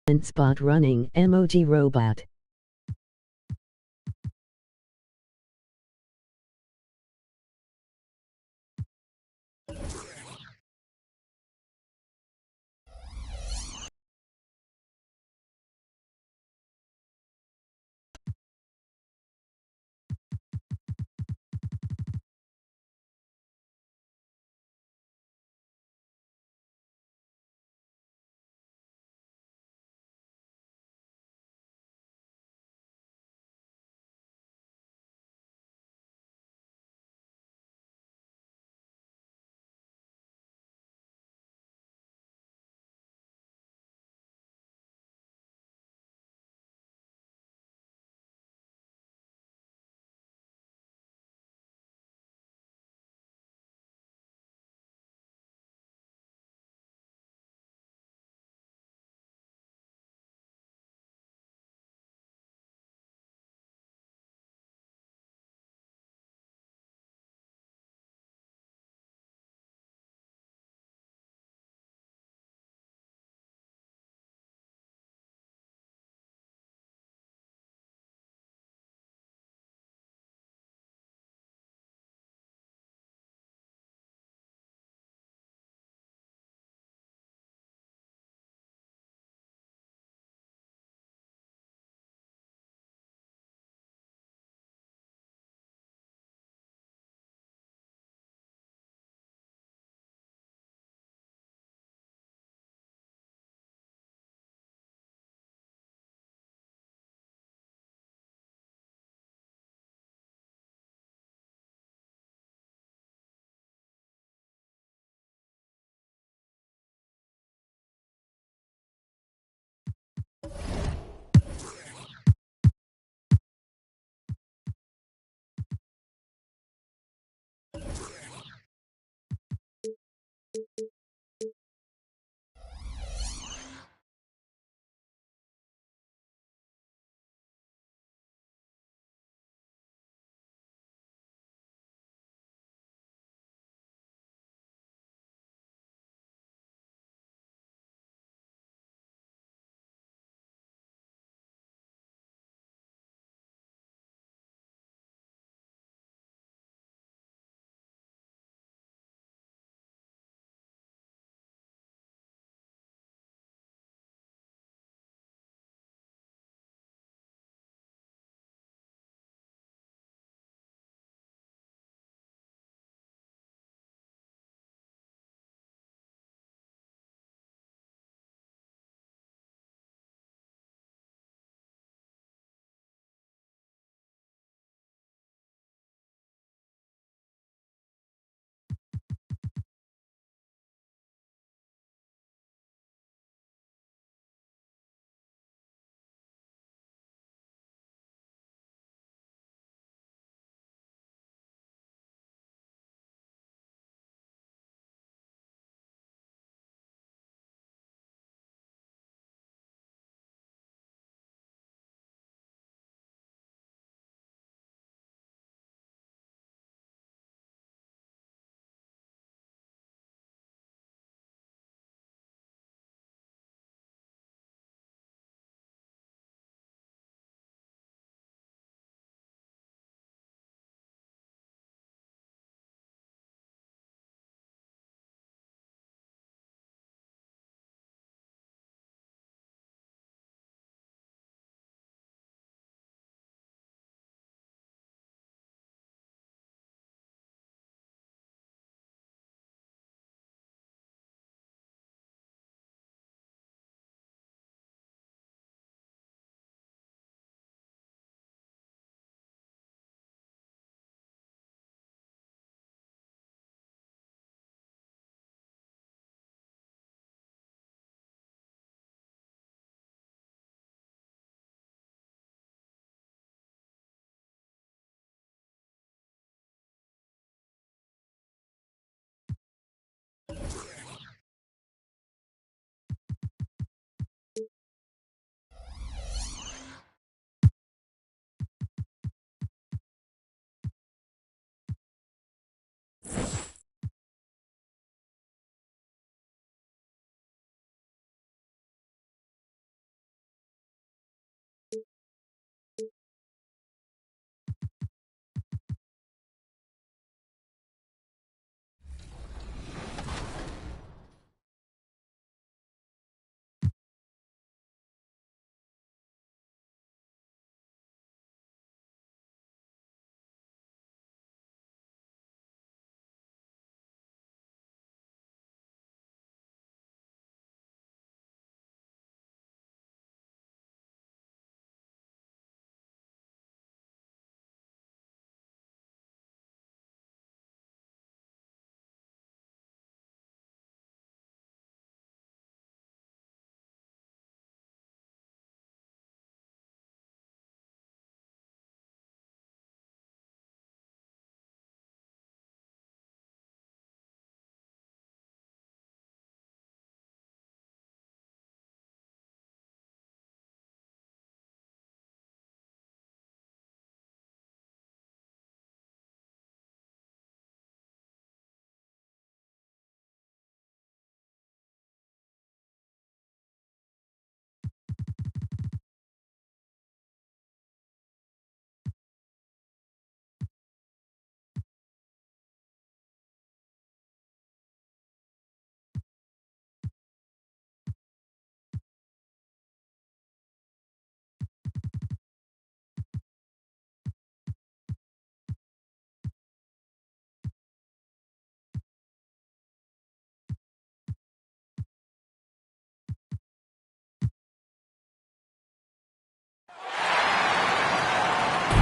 and spot running emoji robot.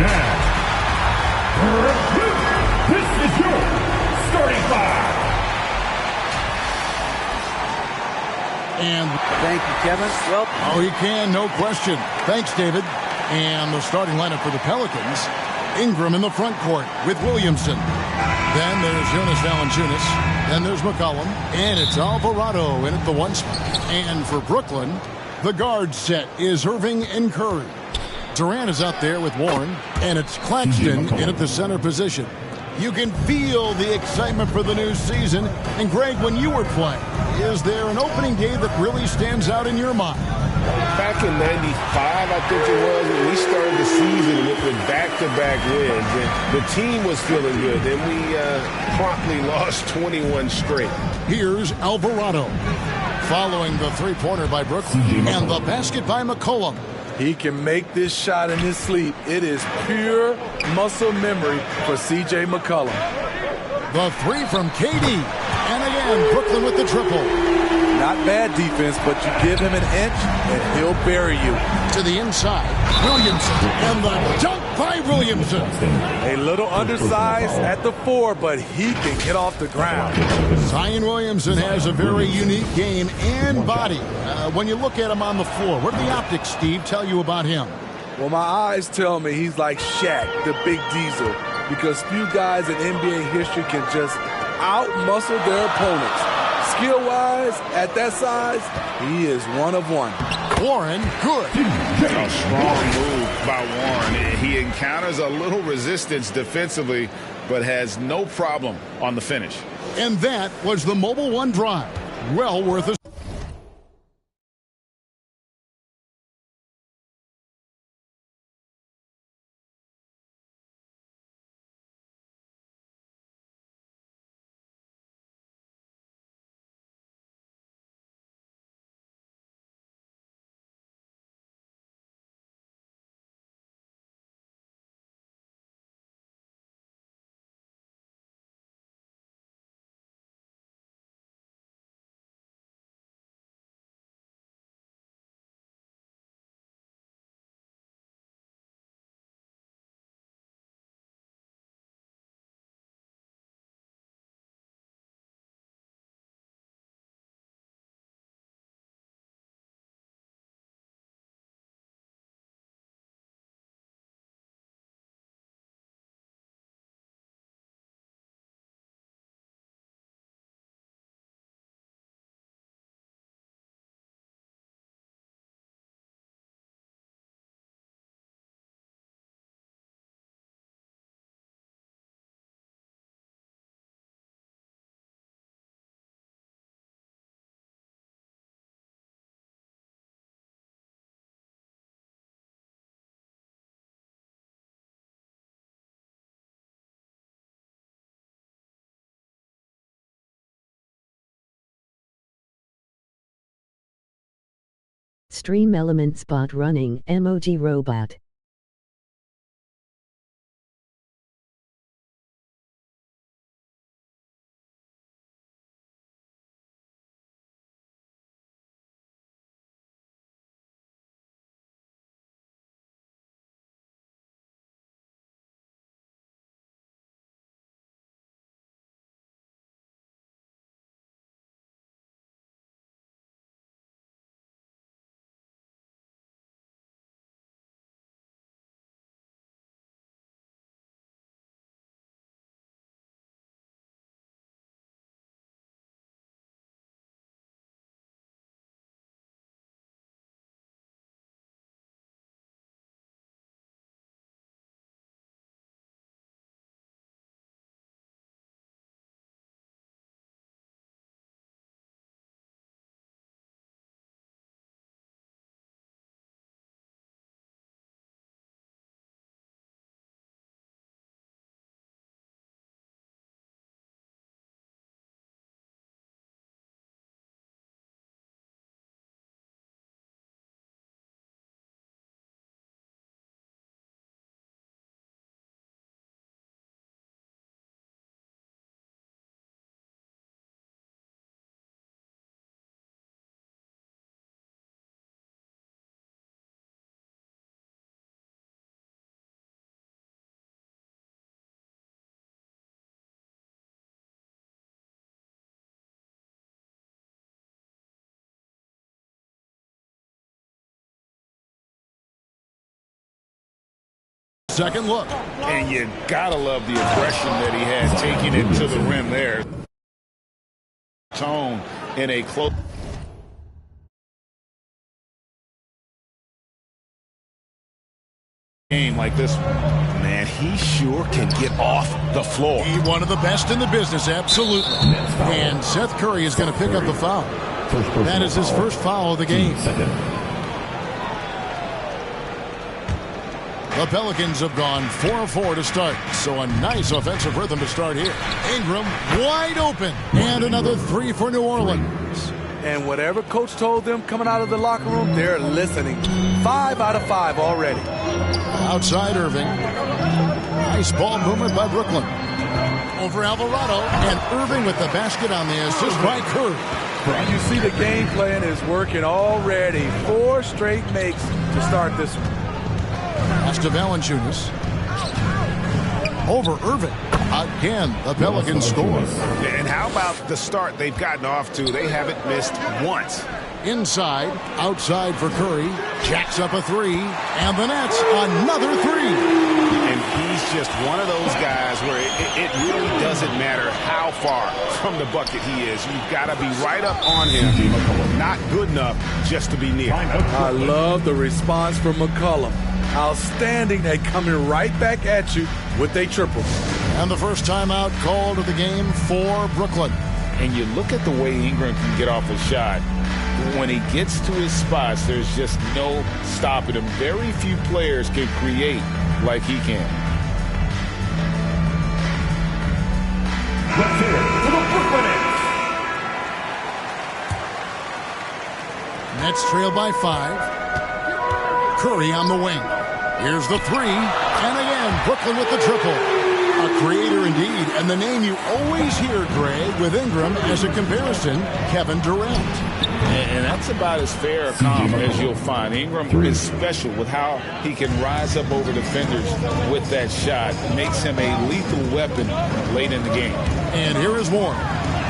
Now, this is your starting five. And thank you, Kevin. Well, he can, no question. Thanks, David. And the starting lineup for the Pelicans: Ingram in the front court with Williamson. Then there's Jonas Valanciunas. Then there's McCollum. And it's Alvarado in at the 1 spot. And for Brooklyn, the guard set is Irving and Curry. Durant is out there with Warren. And it's Claxton in at the center position. You can feel the excitement for the new season. And Greg, when you were playing, is there an opening day that really stands out in your mind? Back in 95, I think it was, when we started the season with back-to-back wins, and the team was feeling good. Then we promptly lost 21 straight. Here's Alvarado, following the three-pointer by Brooklyn, and the basket by McCollum. He can make this shot in his sleep. It is pure muscle memory for C.J. McCollum. The three from KD. And again, Brooklyn with the triple. Not bad defense, but you give him an inch, and he'll bury you. To the inside, Williamson. And the dunk by Williamson. A little undersized at the 4, but he can get off the ground. Zion Williamson has a very unique game and body. When you look at him on the floor, what do the optics, Steve, tell you about him? Well, my eyes tell me he's like Shaq, the big diesel, because few guys in NBA history can just out-muscle their opponents. Skill-wise, at that size, he is one of one. Warren, good. A strong move by Warren. He encounters a little resistance defensively, but has no problem on the finish. And that was the Mobile One drive. Well worth a Stream Element Spot Running Emoji Robot. Second look. And you gotta love the aggression that he had taking it to the rim there. Tone in a close game like this one. Man, he sure can get off the floor. He one of the best in the business, absolutely. And Seth Curry is going to pick up the foul. That is his first foul of the game. The Pelicans have gone 4-4 to start, so a nice offensive rhythm to start here. Ingram wide open, and another three for New Orleans. And whatever coach told them coming out of the locker room, they're listening. 5 out of 5 already. Outside Irving. Nice ball movement by Brooklyn. Over Alvarado, and Irving with the basket on the assist by Curry. You see the game plan is working already. 4 straight makes to start this one. Pass to Valanciunas. Over Irving. Again, the Pelicans score. And how about the start they've gotten off to? They haven't missed once. Inside, outside for Curry. Jacks up a three, and the Nets another three. And he's just one of those guys where it really doesn't matter how far from the bucket he is. You've got to be right up on him. Not good enough just to be near. I love the response from McCollum. Outstanding at coming right back at you with a triple. And the first timeout called of the game for Brooklyn. And you look at the way Ingram can get off a shot. When he gets to his spots, there's just no stopping him. Very few players can create like he can. Let's hear it for the Brooklyn Nets. Nets trail by 5. Curry on the wing. Here's the three. And again, Brooklyn with the triple. A creator indeed. And the name you always hear, Greg, with Ingram as a comparison, Kevin Durant. And that's about as fair a comp as you'll find. Ingram is special with how he can rise up over defenders with that shot. It makes him a lethal weapon late in the game. And here is Warren,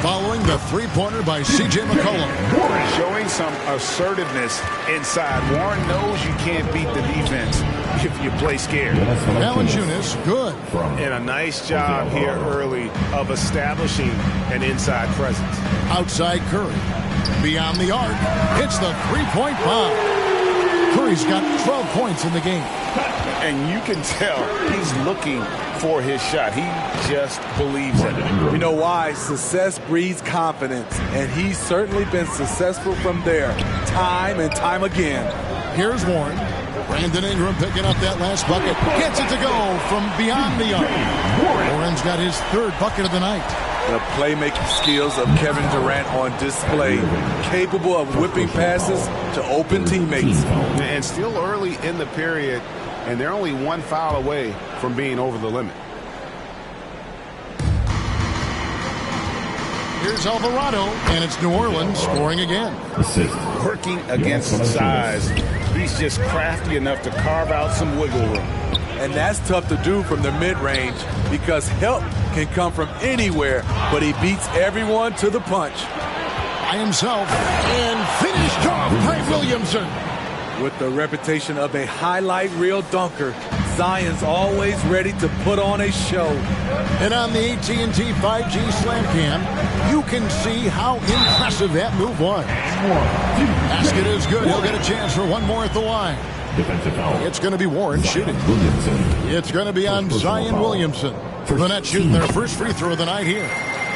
following the three-pointer by C.J. McCollum. Warren showing some assertiveness inside. Warren knows you can't beat the defense if you play scared. Valanciunas, good. And a nice job here early of establishing an inside presence. Outside Curry. Beyond the arc. Hits the three-point bomb. Curry's got 12 points in the game. And you can tell he's looking for his shot. He just believes in it. You know why? Success breeds confidence. And he's certainly been successful from there. Time and time again. Here's Warren. Brandon Ingram picking up that last bucket. Gets it to go from beyond the arc. Warren's got his third bucket of the night. The playmaking skills of Kevin Durant on display. Capable of whipping passes to open teammates. And still early in the period, and they're only one foul away from being over the limit. Here's Alvarado, and it's New Orleans scoring again. Working against size. He's just crafty enough to carve out some wiggle room. And that's tough to do from the mid-range because help can come from anywhere, but he beats everyone to the punch. By himself, and finished off by Williamson. With the reputation of a highlight reel dunker, Zion's always ready to put on a show. And on the AT&T 5G Slam Cam, you can see how impressive that move was. Basket is good. He'll get a chance for one more at the line. It's going to be Warren shooting. It's going to be on Zion Williamson. The Nets shooting their first free throw of the night here.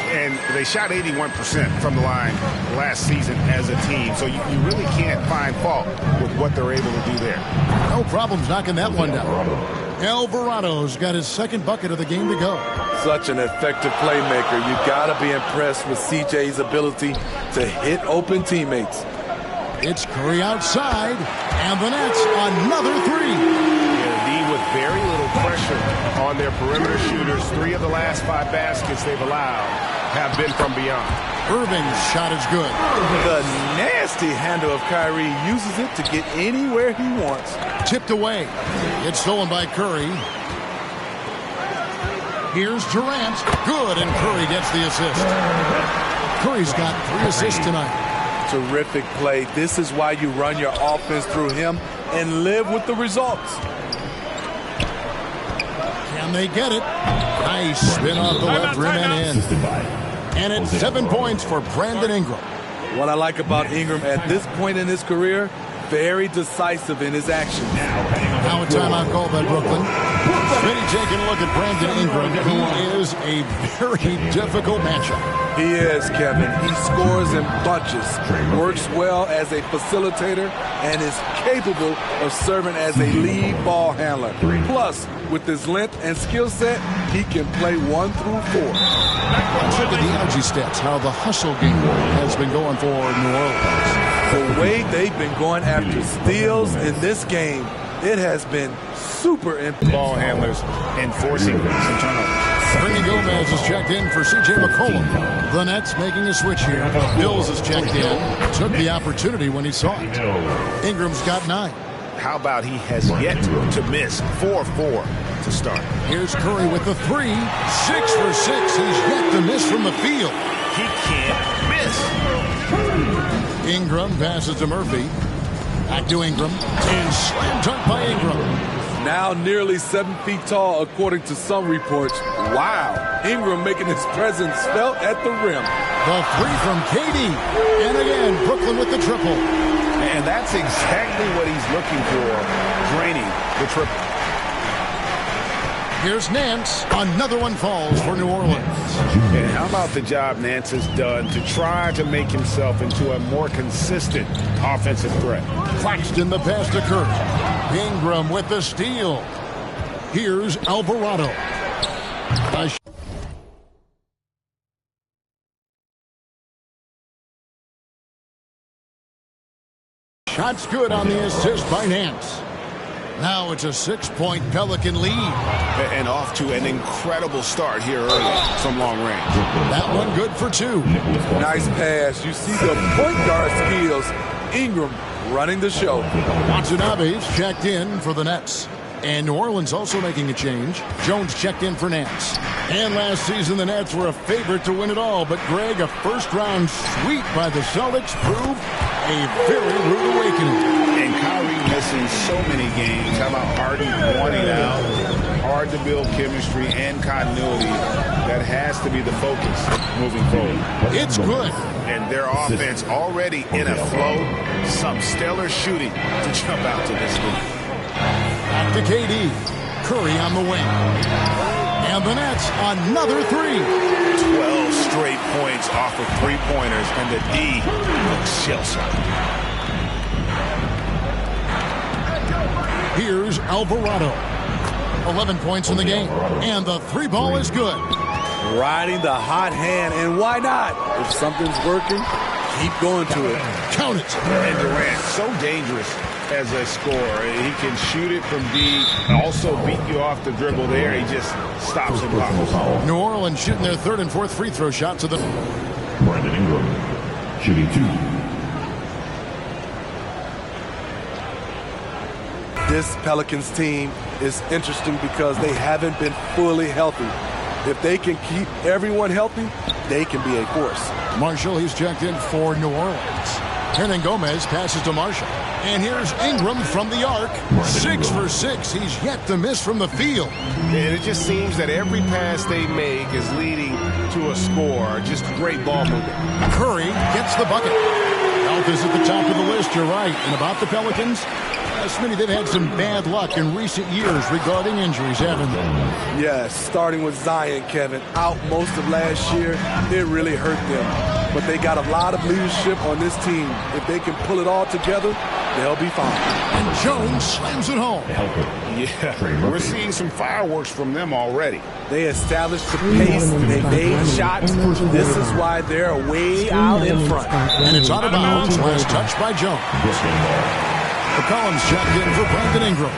And they shot 81% from the line last season as a team. So you really can't find fault with what they're able to do there. No problems knocking that one down. Alvarado's got his second bucket of the game to go. Such an effective playmaker. You got to be impressed with CJ's ability to hit open teammates. It's Curry outside, and the Nets another three. Indeed, with very little pressure on their perimeter shooters. 3 of the last 5 baskets they've allowed have been from beyond. Irving's shot is good. The nasty handle of Kyrie uses it to get anywhere he wants. Tipped away. It's stolen by Curry. Here's Durant. Good, and Curry gets the assist. Curry's got 3 assists tonight. Terrific play. This is why you run your offense through him and live with the results. And they get it. Nice spin off the left rim and in. And it's 7 points for Brandon Ingram. What I like about Ingram at this point in his career, very decisive in his actions. Now a timeout call by Brooklyn. Smitty taking a look at Brandon Ingram. He is a very difficult matchup. He is, Kevin. He scores in bunches, works well as a facilitator, and is capable of serving as a lead ball handler. Plus, with his length and skill set, he can play 1 through 4. Let's look at the energy stats, how the hustle game has been going for New Orleans. The way they've been going after steals in this game, it has been super important. Ball handlers enforcing some turnovers. Ernie Gomez is checked in for C.J. McCollum. The Nets making a switch here. Bills is checked in. Took the opportunity when he saw it. Ingram's got 9. How about he has yet to miss 4-4 to start? Here's Curry with the 3. 6 for 6. He's yet to miss from the field. He can't miss. Ingram passes to Murphy. Back to Ingram. And slam dunk by Ingram. Now nearly 7 feet tall, according to some reports. Wow. Ingram making his presence felt at the rim. The 3 from KD. And again, Brooklyn with the triple. And that's exactly what he's looking for, draining the triple. Here's Nance. Another one falls for New Orleans. And how about the job Nance has done to try to make himself into a more consistent offensive threat? Claxton the pass to Curry. Ingram with the steal. Here's Alvarado. Shot's good on the assist by Nance. Now it's a 6-point Pelican lead. And off to an incredible start here early from long range. That one good for 2. Nice pass. You see the point guard skills. Ingram running the show. Watanabe's checked in for the Nets. And New Orleans also making a change. Jones checked in for Nance. And last season, the Nets were a favorite to win it all. But, Greg, a first-round sweep by the Celtics proved a very rude awakening. And Kyrie missing so many games. How about Harden wanting out? Hard to build chemistry and continuity. That has to be the focus moving forward. It's good. And their offense already in a flow. Some stellar shooting to jump out to this lead. Back to KD. Curry on the wing. And the Nets, another 3. 12 straight points off of 3-pointers, and the D looks shell-shocked. Here's Alvarado. 11 points in the game. And the 3 ball is good. Riding the hot hand, and why not? If something's working, keep going to it. Count it. And Durant, so dangerous as a scorer. He can shoot it from deep, also beat you off the dribble there. He just stops and pops. New Orleans shooting their 3rd and 4th free throw shots of the... Brandon Ingram, shooting 2. This Pelicans team is interesting because they haven't been fully healthy. If they can keep everyone healthy, they can be a force. Marshall, he's checked in for New Orleans. Hernan Gomez passes to Marshall. And here's Ingram from the arc. 6 for 6. He's yet to miss from the field. And it just seems that every pass they make is leading to a score. Just great ball movement. Curry gets the bucket. Health is at the top of the list, you're right. And about the Pelicans, Smitty, they've had some bad luck in recent years regarding injuries, haven't they? Yes, starting with Zion, Kevin, out most of last year, it really hurt them. But they got a lot of leadership on this team. If they can pull it all together, they'll be fine. And Jones slams it home. Yeah, we're seeing some fireworks from them already. They established the pace. They made shots. This is why they're way out in front. And it's out of bounds. Last touch by Jones. McCollum's checked in for Brandon Ingram.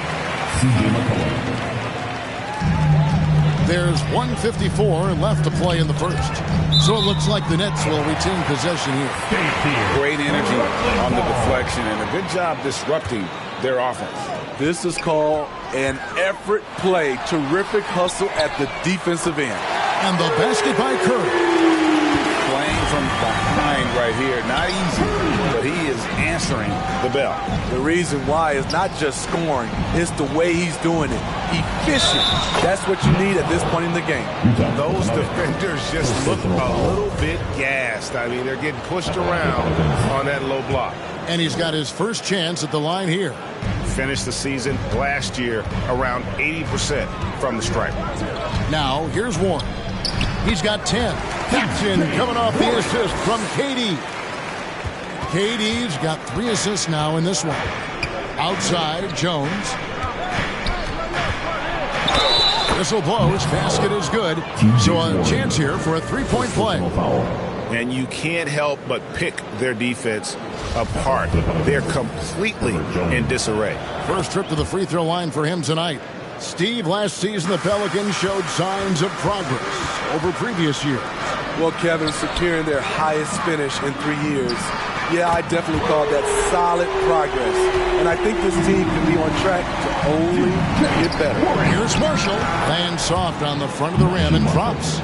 There's 1:54 left to play in the first. So it looks like the Nets will retain possession here. Great energy on the deflection and a good job disrupting their offense. This is called an effort play. Terrific hustle at the defensive end. And the basket by Curry. Playing from behind right here. Not easy. but he is answering the bell. The reason why is not just scoring, it's the way he's doing it. Efficient. That's what you need at this point in the game. Those defenders just look a little bit gassed. I mean, they're getting pushed around on that low block. And he's got his first chance at the line here. Finished the season last year around 80% from the stripe. Now, here's Warren. He's got 10. Captain coming off the assist from KD. KD's got 3 assists now in this one. Outside, Jones. Whistle blows. Basket is good. So a chance here for a three-point play. And you can't help but pick their defense apart. They're completely in disarray. First trip to the free throw line for him tonight. Steve, last season the Pelicans showed signs of progress over previous years. Well, Kevin, securing their highest finish in 3 years. Yeah, I definitely call that solid progress. And I think this team can be on track to only get better. Here's Marshall. Lands soft on the front of the rim and drops.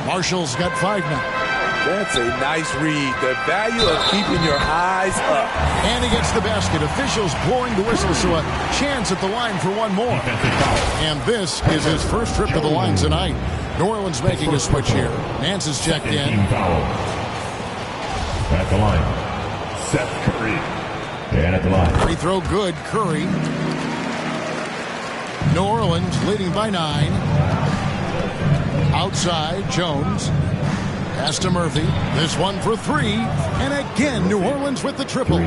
Marshall's got 5 now. That's a nice read. The value of keeping your eyes up. And he gets the basket. Officials blowing the whistle, so a chance at the line for one more. And this is his first trip to the line tonight. New Orleans making a switch here. Nance is checked in. At the line, Seth Curry. And at the line. Free throw good, Curry. New Orleans leading by 9. Outside, Jones. Pass to Murphy. This one for 3. And again, New Orleans with the triple.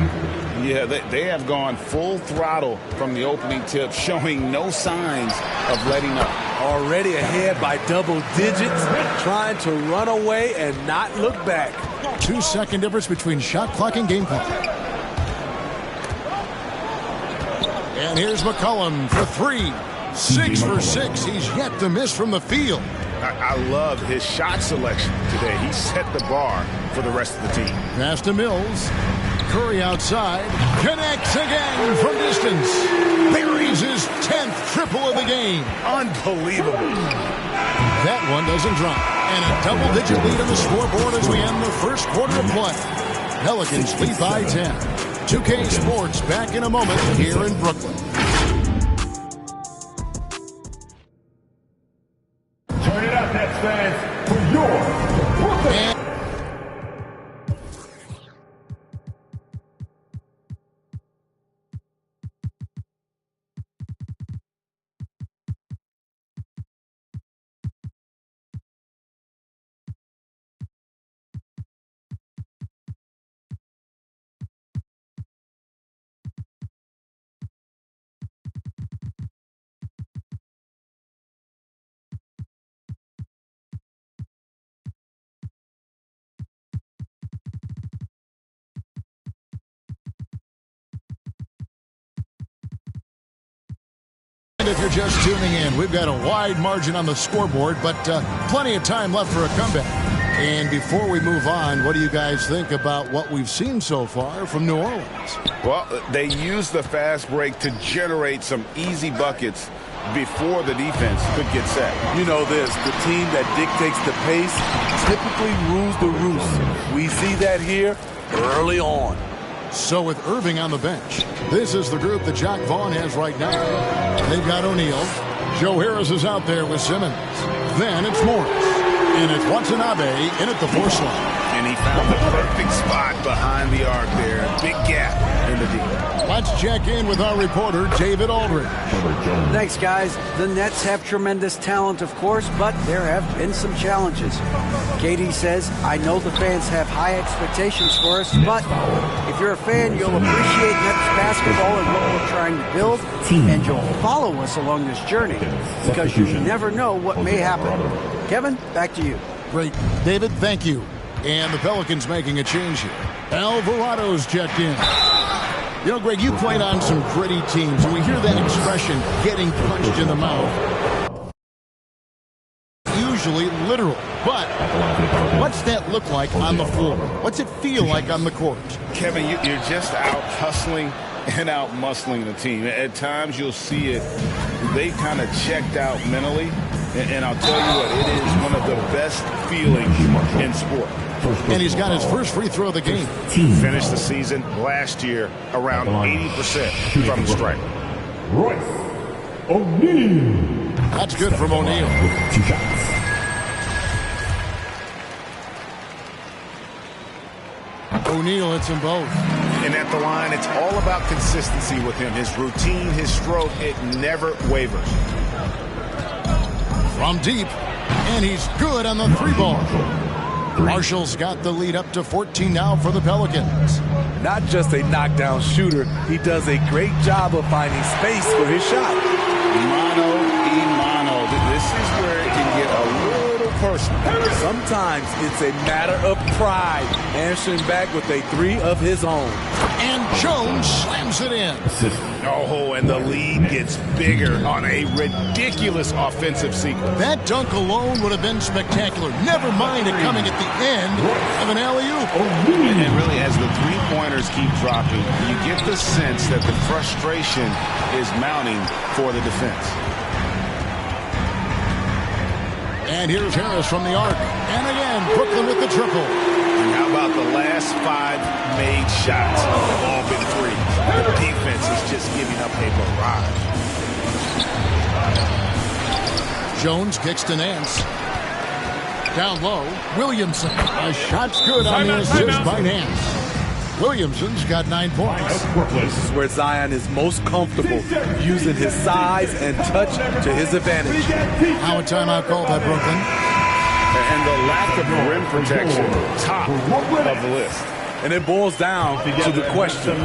Yeah, they have gone full throttle from the opening tip, showing no signs of letting up. Already ahead by double digits, trying to run away and not look back. 2-second difference between shot clock and game clock. And here's McCollum for 3. 6 for 6. He's yet to miss from the field. I love his shot selection today. He set the bar for the rest of the team. Pass to Mills. Curry outside. Connects again from distance. Buries his 10th triple of the game. Unbelievable. That one doesn't drop. And a double-digit lead on the scoreboard as we end the first quarter of play. Pelicans lead by 10. 2K Sports back in a moment here in Brooklyn. Turn it up, Nets fans, for your Brooklyn. If you're just tuning in, we've got a wide margin on the scoreboard, but plenty of time left for a comeback. And before we move on, what do you guys think about what we've seen so far from New Orleans? Well, they used the fast break to generate some easy buckets before the defense could get set. You know this, the team that dictates the pace typically rules the roost. We see that here early on. So with Irving on the bench, this is the group that Jacque Vaughn has right now. They've got O'Neal. Joe Harris is out there with Simmons. Then it's Morris. And it's Watanabe in at the force line. And he found the perfect spot behind the arc there. Big gap in the deep. Let's check in with our reporter, David Aldridge. Thanks, guys. The Nets have tremendous talent, of course, but there have been some challenges. KD says, I know the fans have high expectations for us, but if you're a fan, you'll appreciate Nets basketball and what we're trying to build, and you'll follow us along this journey, because you never know what may happen. Kevin, back to you. Great. David, thank you. And the Pelicans making a change here. Alvarado's checked in. You know, Greg, you played on some gritty teams, and we hear that expression, getting punched in the mouth. Usually literal, but what's that look like on the floor? What's it feel like on the court? Kevin, you're just out hustling and out muscling the team. At times you'll see it, they kind of checked out mentally, and I'll tell you what, it is one of the best feelings in sport. And he's got his first free throw of the game. Finished the season last year around 80% from the stripe. Royce O'Neal. That's good from O'Neal. 2 shots. O'Neal hits them both. And at the line, it's all about consistency with him. His routine, his stroke, it never wavers. From deep, and he's good on the 3-ball. Marshall's got the lead up to 14 now for the Pelicans. Not just a knockdown shooter, he does a great job of finding space for his shot. Mano y mano. This is where it can get a little personal. Sometimes it's a matter of pride, answering back with a 3 of his own. And Jones slams it in. Oh, and the lead gets bigger on a ridiculous offensive sequence. That dunk alone would have been spectacular. Never mind it coming at the end of an alley-oop. And really, as the three-pointers keep dropping, you get the sense that the frustration is mounting for the defense. And here's Harris from the arc. And again, Brooklyn with the triple. And how about the last 5 made shots? All been threes. The defense is just giving up a barrage. Jones kicks to Nance. Down low, Williamson. A shot's good on the assist by Nance. Williamson's got 9 points. This is where Zion is most comfortable, using his size and touch to his advantage. Now a timeout called by Brooklyn. And the lack of rim protection, top of the list. And it boils down to the question,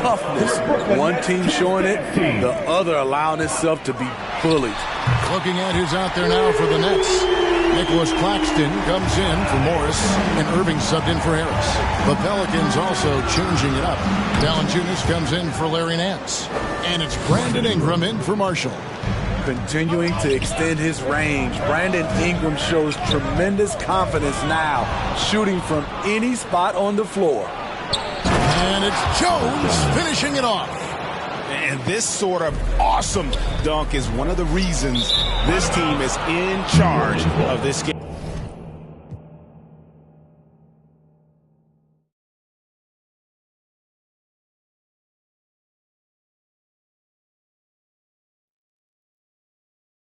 toughness. One team showing it, the other allowing itself to be bullied. Looking at who's out there now for the Nets. Nicholas Claxton comes in for Morris, and Irving subbed in for Harris. The Pelicans also changing it up. Valanciunas comes in for Larry Nance. And it's Brandon Ingram in for Marshall. Continuing to extend his range, Brandon Ingram shows tremendous confidence now, shooting from any spot on the floor. And it's Jones finishing it off. And this sort of awesome dunk is one of the reasons this team is in charge of this game.